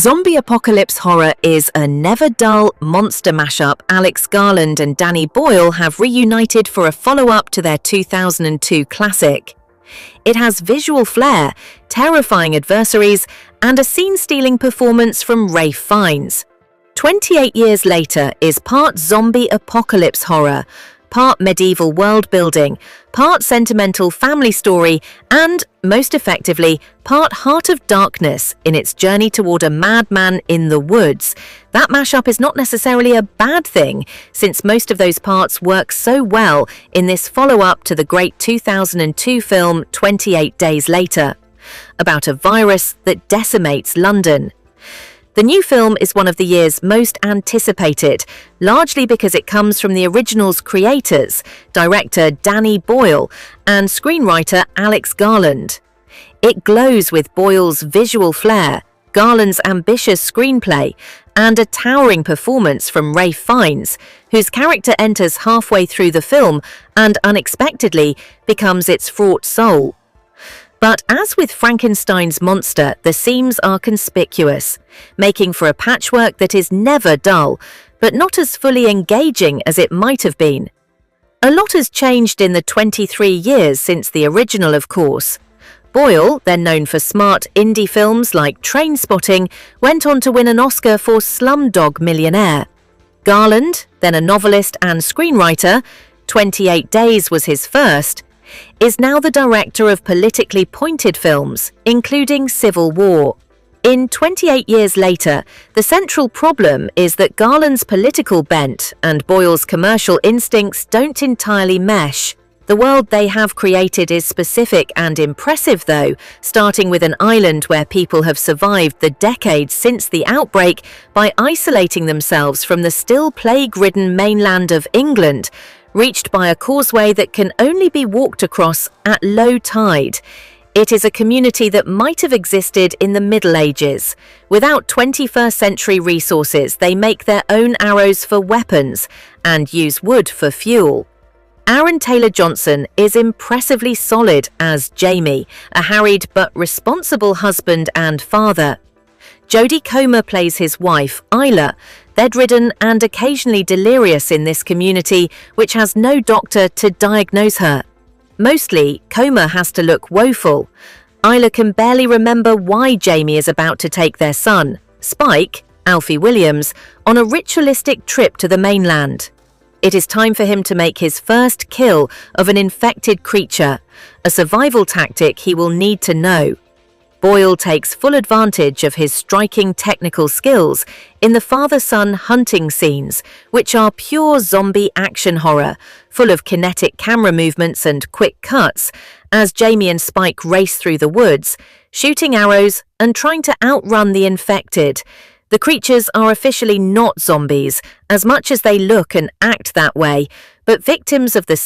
Zombie apocalypse horror is a never-dull monster mashup Alex Garland and Danny Boyle have reunited for a follow-up to their 2002 classic. It has visual flair, terrifying adversaries, and a scene-stealing performance from Ralph Fiennes. 28 years later is part zombie apocalypse horror, part medieval world-building, part sentimental family story, and, most effectively, part Heart of Darkness in its journey toward a madman in the woods. That mashup is not necessarily a bad thing, since most of those parts work so well in this follow-up to the great 2002 film 28 Days Later, about a virus that decimates London. The new film is one of the year's most anticipated, largely because it comes from the original's creators, director Danny Boyle and screenwriter Alex Garland. It glows with Boyle's visual flair, Garland's ambitious screenplay, and a towering performance from Ralph Fiennes, whose character enters halfway through the film and unexpectedly becomes its fraught soul. But as with Frankenstein's monster, the seams are conspicuous, making for a patchwork that is never dull, but not as fully engaging as it might have been. A lot has changed in the 23 years since the original, of course. Boyle, then known for smart indie films like Trainspotting, went on to win an Oscar for Slumdog Millionaire. Garland, then a novelist and screenwriter, 28 Days was his first, is now the director of politically pointed films, including Civil War. In 28 Years Later, the central problem is that Garland's political bent and Boyle's commercial instincts don't entirely mesh. The world they have created is specific and impressive though, starting with an island where people have survived the decades since the outbreak by isolating themselves from the still plague-ridden mainland of England, reached by a causeway that can only be walked across at low tide. It is a community that might have existed in the Middle Ages. Without 21st century resources, they make their own arrows for weapons and use wood for fuel. Aaron Taylor-Johnson is impressively solid as Jamie, a harried but responsible husband and father. Jodie Comer plays his wife, Isla, bedridden and occasionally delirious in this community which has no doctor to diagnose her. Mostly, Comer has to look woeful. Isla can barely remember why Jamie is about to take their son, Spike, Alfie Williams, on a ritualistic trip to the mainland. It is time for him to make his first kill of an infected creature, a survival tactic he will need to know. Boyle takes full advantage of his striking technical skills in the father-son hunting scenes, which are pure zombie action horror, full of kinetic camera movements and quick cuts, as Jamie and Spike race through the woods, shooting arrows and trying to outrun the infected. The creatures are officially not zombies, as much as they look and act that way, but victims of the